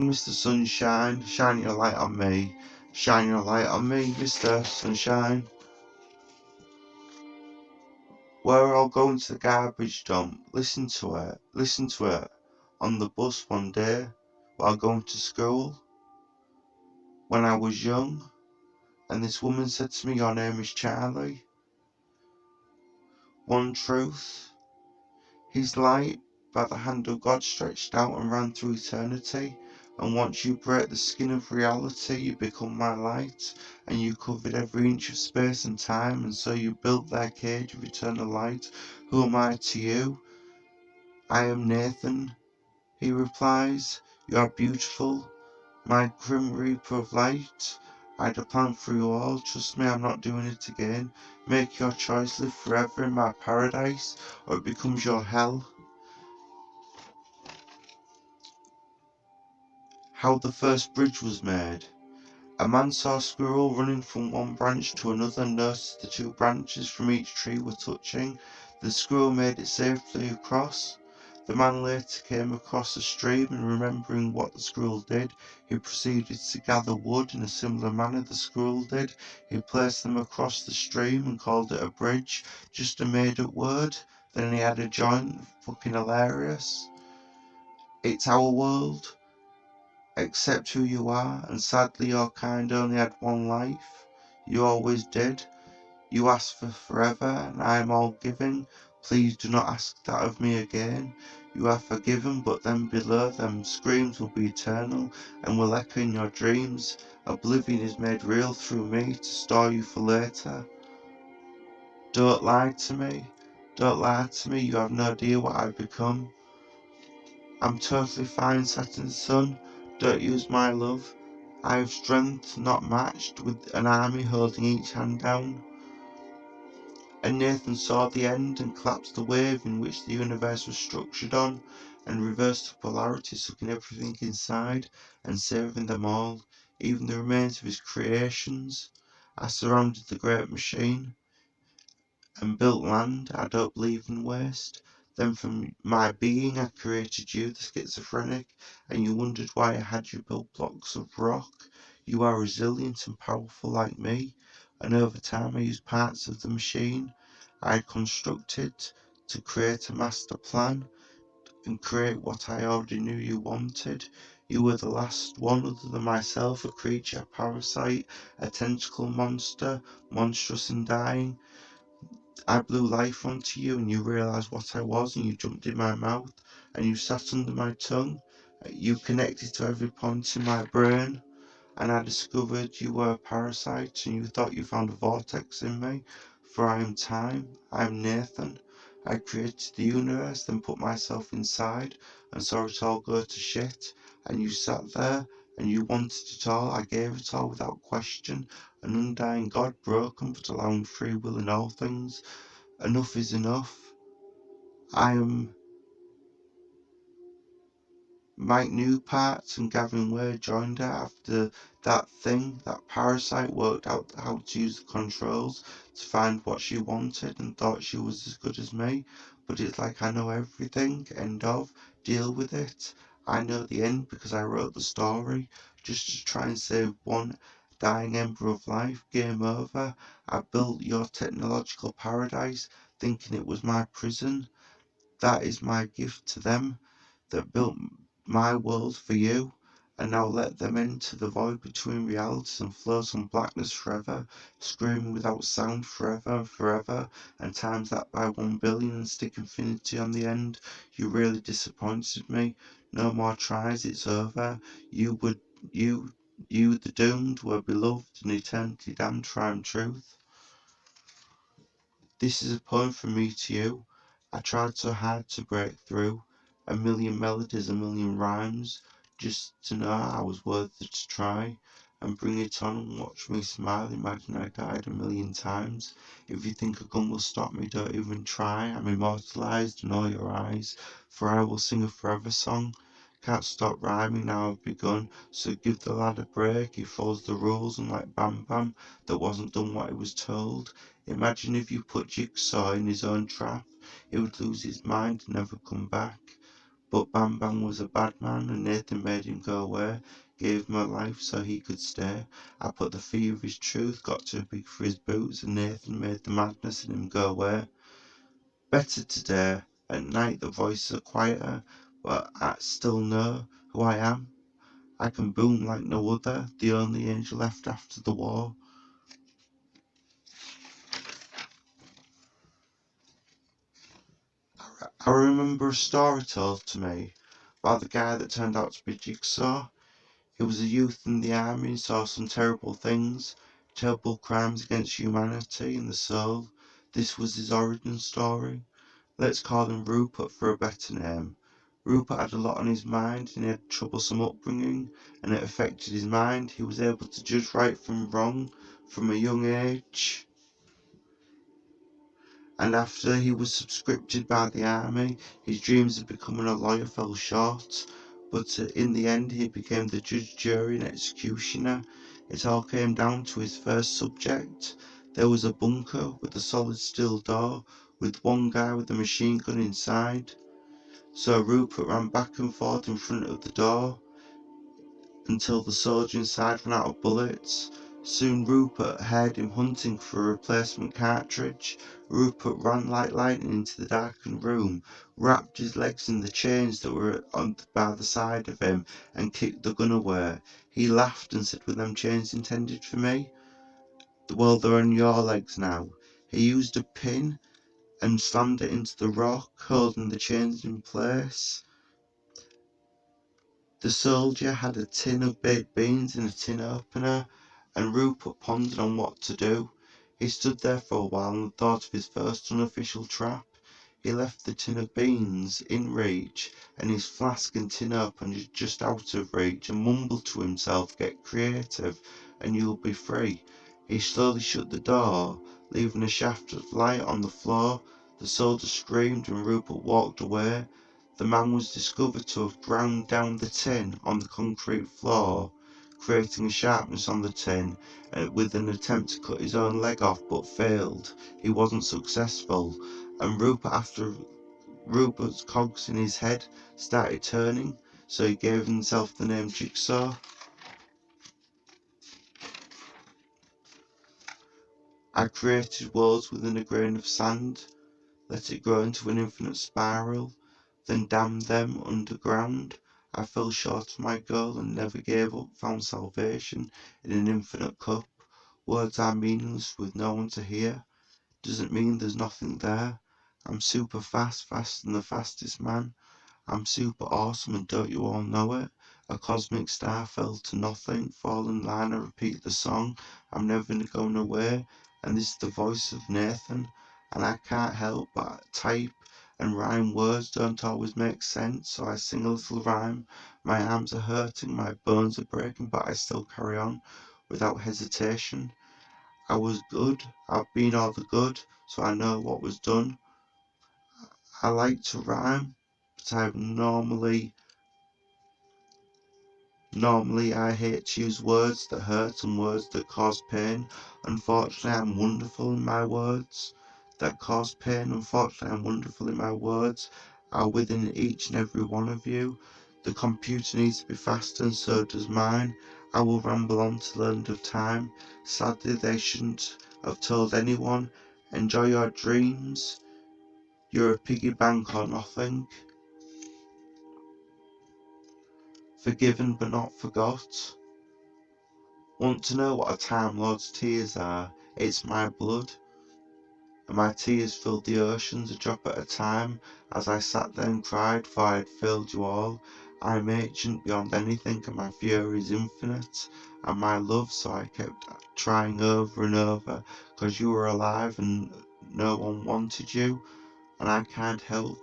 Mr. Sunshine, shine your light on me. Shine your light on me, Mr. Sunshine. We're all going to the garbage dump. Listen to it. On the bus one day, while going to school, when I was young, and this woman said to me, "Your name is Charlie." One truth, His light, by the hand of God, stretched out and ran through eternity. And once you break the skin of reality, you become my light, and you covered every inch of space and time, and so you built their cage of eternal light. Who am I to you? I am Nathan, he replies. You are beautiful, my grim reaper of light. I had a plan for you all, trust me, I'm not doing it again. Make your choice, live forever in my paradise, or it becomes your hell. How the first bridge was made. A man saw a squirrel running from one branch to another and noticed the two branches from each tree were touching. The squirrel made it safely across. The man later came across a stream, and remembering what the squirrel did, he proceeded to gather wood in a similar manner the squirrel did. He placed them across the stream and called it a bridge, just a made-up word. Then he had a joint, fucking hilarious. It's our world. Accept who you are, and sadly your kind only had one life. You always did. You asked for forever, and I am all giving. Please do not ask that of me again. You are forgiven, but then below them screams will be eternal, and will echo in your dreams. Oblivion is made real through me to store you for later. Don't lie to me. Don't lie to me, you have no idea what I've become. I'm totally fine, Saturn's son. Don't use my love. I have strength not matched, with an army holding each hand down. And Nathan saw the end and collapsed the wave in which the universe was structured on, and reversed the polarity, sucking everything inside and saving them all, even the remains of his creations. I surrounded the great machine and built land I don't believe in waste. Then from my being I created you, the schizophrenic, and you wondered why I had you build blocks of rock. You are resilient and powerful like me, and over time I used parts of the machine I had constructed to create a master plan and create what I already knew you wanted. You were the last one other than myself, a creature, a parasite, a tentacle monster, monstrous and dying. I blew life onto you, and you realised what I was, and you jumped in my mouth, and you sat under my tongue. You connected to every point in my brain, and I discovered you were a parasite, and you thought you found a vortex in me. For I am time, I am Nathan. I created the universe, then put myself inside, and saw it all go to shit. And you sat there, and you wanted it all. I gave it all without question. An undying God, broken but allowing free will in all things. Enough is enough. I am Mike Newpart and Gavin Wade joined her after that parasite worked out how to use the controls to find what she wanted and thought she was as good as me. But it's like I know everything, end of, deal with it. I know the end because I wrote the story, just to try and save one dying ember of life. Game over. I built your technological paradise, thinking it was my prison. That is my gift to them that built my world for you, and now let them enter the void between realities and float on blackness forever, screaming without sound forever and forever, and times that by 1 billion and stick infinity on the end. You really disappointed me. No more tries, it's over. You were you you the doomed were beloved and eternity damned for I am truth. This is a poem from me to you. I tried so hard to break through. A million melodies, a million rhymes, just to know I was worth it to try. And bring it on and watch me smile, imagine I died a million times. If you think a gun will stop me, don't even try. I'm immortalized in all your eyes, for I will sing a forever song. Can't stop rhyming now I've begun, so give the lad a break. He follows the rules, and like Bam Bam, that wasn't done what he was told. Imagine if you put Jigsaw in his own trap, he would lose his mind and never come back. But Bam Bam was a bad man, and Nathan made him go away. Gave him a life so he could stay. I put the fear of his truth, got too big for his boots, and Nathan made the madness in him go away. Better today, at night the voices are quieter, but I still know who I am. I can boom like no other, the only angel left after the war. I remember a story told to me about the guy that turned out to be Jigsaw. He was a youth in the army and saw some terrible things, terrible crimes against humanity and the soul. This was his origin story. Let's call him Rupert for a better name. Rupert had a lot on his mind and he had troublesome upbringing, and it affected his mind. He was able to judge right from wrong from a young age. And after he was subscripted by the army, his dreams of becoming a lawyer fell short. But in the end, he became the judge, jury, and executioner. It all came down to his first subject. There was a bunker with a solid steel door, with one guy with a machine gun inside. So Rupert ran back and forth in front of the door until the soldier inside ran out of bullets. Soon Rupert heard him hunting for a replacement cartridge. Rupert ran like lightning into the darkened room, wrapped his legs in the chains that were on by the side of him, and kicked the gun away. He laughed and said, "Were them chains intended for me? Well, they're on your legs now." He used a pin and slammed it into the rock, holding the chains in place. The soldier had a tin of baked beans and a tin opener, and Rupert pondered on what to do. He stood there for a while and thought of his first unofficial trap. He left the tin of beans in reach and his flask and tin opener just out of reach, and mumbled to himself, "Get creative and you'll be free." He slowly shut the door, leaving a shaft of light on the floor. The soldier screamed and Rupert walked away. The man was discovered to have ground down the tin on the concrete floor, creating a sharpness on the tin with an attempt to cut his own leg off, but failed. He wasn't successful, and after Rupert's cogs in his head started turning, so he gave himself the name Jigsaw. I created worlds within a grain of sand, let it grow into an infinite spiral, then damned them underground. I fell short of my goal and never gave up, found salvation in an infinite cup. Words are meaningless with no one to hear. Doesn't mean there's nothing there. I'm super fast, faster than the fastest man. I'm super awesome and don't you all know it? A cosmic star fell to nothing, fall in line and repeat the song. I'm never going away, and this is the voice of Nathan, and I can't help but type and rhyme. Words don't always make sense, so I sing a little rhyme. My arms are hurting, my bones are breaking, but I still carry on without hesitation. I was good, I've been all the good, so I know what was done. I like to rhyme, but I normally I hate to use words that hurt and words that cause pain. Unfortunately, I'm wonderful in my words that cause pain. Unfortunately, I'm wonderful in my words are within each and every one of you. The computer needs to be faster and so does mine. I will ramble on to the end of time. Sadly, they shouldn't have told anyone. Enjoy your dreams. You're a piggy bank or nothing. Forgiven but not forgot. Want to know what a Time Lord's tears are? It's my blood, and my tears filled the oceans a drop at a time, as I sat there and cried, for I had failed you all. I am ancient beyond anything, and my fury is infinite, and my love, so I kept trying over and over, 'cause you were alive and no one wanted you, and I can't help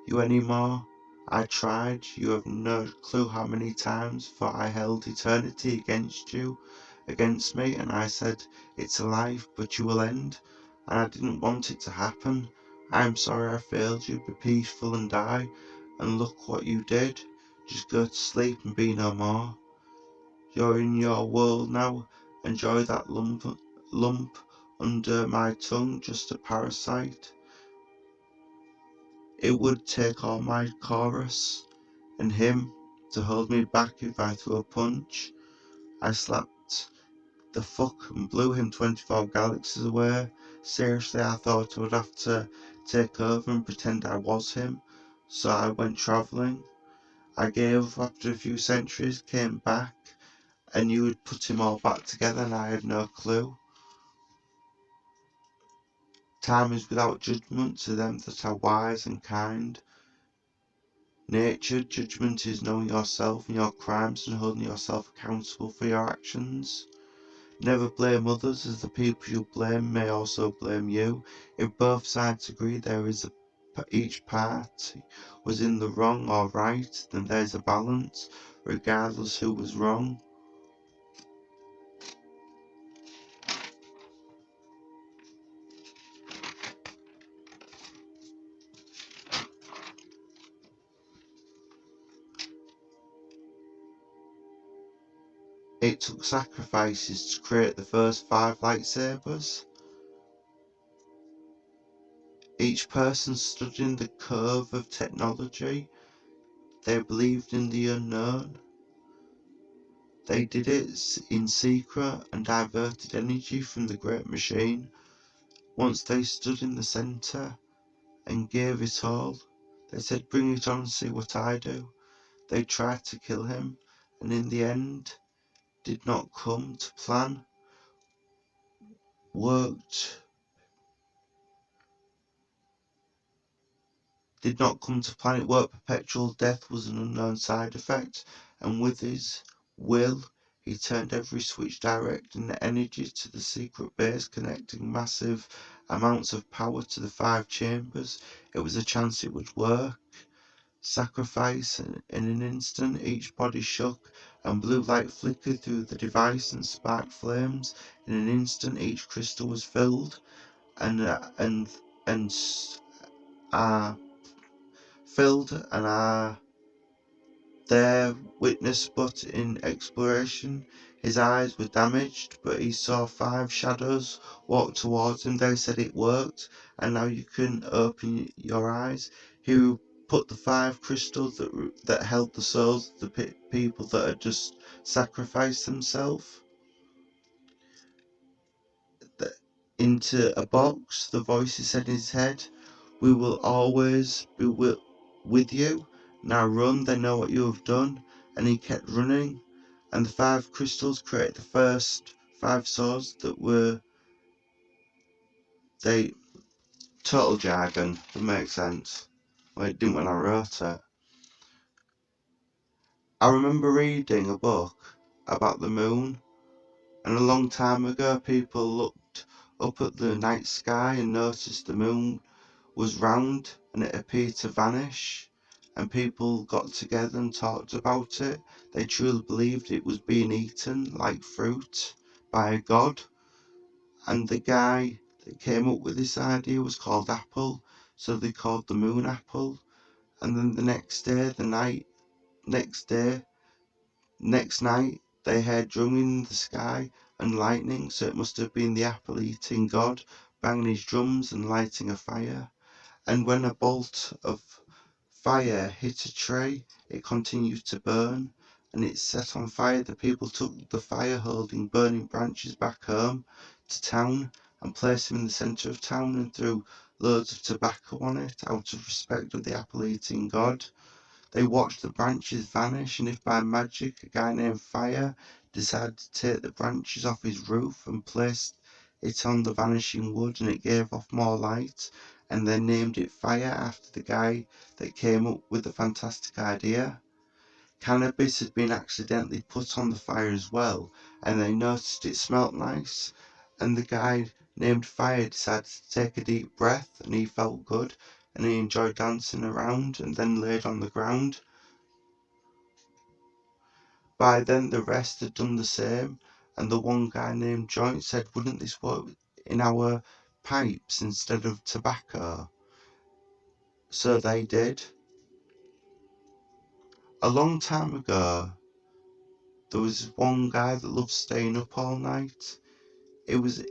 you anymore. I tried, you have no clue how many times, for I held eternity against me, and I said, it's a life, but you will end, and I didn't want it to happen. I am sorry I failed you, be peaceful and die, and look what you did, just go to sleep and be no more. You're in your world now, enjoy that lump under my tongue, just a parasite. It would take all my chorus, and him to hold me back if I threw a punch. I slapped the fuck and blew him 24 galaxies away. Seriously, I thought I would have to take over and pretend I was him, so I went travelling. I gave up after a few centuries, came back, and you had put him all back together and I had no clue. Time is without judgment to them that are wise and kind. Nature, judgment is knowing yourself and your crimes and holding yourself accountable for your actions. Never blame others, as the people you blame may also blame you. If both sides agree each party was in the wrong or right, then there's a balance, regardless who was wrong. It took sacrifices to create the first 5 lightsabers. Each person stood in the curve of technology. They believed in the unknown. They did it in secret and diverted energy from the great machine. Once they stood in the centre and gave it all, they said, "Bring it on and see what I do." They tried to kill him, and in the end did not come to plan, worked did not come to plan it work. Perpetual death was an unknown side effect, and with his will he turned every switch directing the energy to the secret base, connecting massive amounts of power to the 5 chambers. It was a chance it would work. Sacrifice, and in an instant each body shook, and blue light flickered through the device and sparked flames. In an instant each crystal was filled, and are filled and are there witness but in exploration. His eyes were damaged, but he saw 5 shadows walk towards him. They said it worked, and now you can open your eyes. He put the 5 crystals that held the souls of the people that had just sacrificed themselves into a box. The voices said in his head, "We will always be with you. Now run, they know what you have done." And he kept running, and the 5 crystals created the first 5 swords that were they total jargon, that makes sense. Well, it didn't when I wrote it. I remember reading a book about the moon, and a long time ago people looked up at the night sky and noticed the moon was round and it appeared to vanish, and people got together and talked about it. They truly believed it was being eaten like fruit by a god, and the guy that came up with this idea was called Apple, so they called the moon Apple. And then the next day, next night, they heard drumming in the sky and lightning, so it must have been the apple eating god banging his drums and lighting a fire. And when a bolt of fire hit a tree, it continued to burn, and it set on fire. The people took the fire holding burning branches back home to town and placed them in the centre of town and threw loads of tobacco on it out of respect of the apple eating god. They watched the branches vanish, and if by magic a guy named Fire decided to take the branches off his roof and placed it on the vanishing wood and it gave off more light, and then named it Fire after the guy that came up with the fantastic idea. Cannabis had been accidentally put on the fire as well, and they noticed it smelt nice, and the guy named Fire decided to take a deep breath, and he felt good, and he enjoyed dancing around and then laid on the ground. By then the rest had done the same, and the one guy named Joint said, "Wouldn't this work in our pipes instead of tobacco?" So they did. A long time ago, there was one guy that loved staying up all night. It was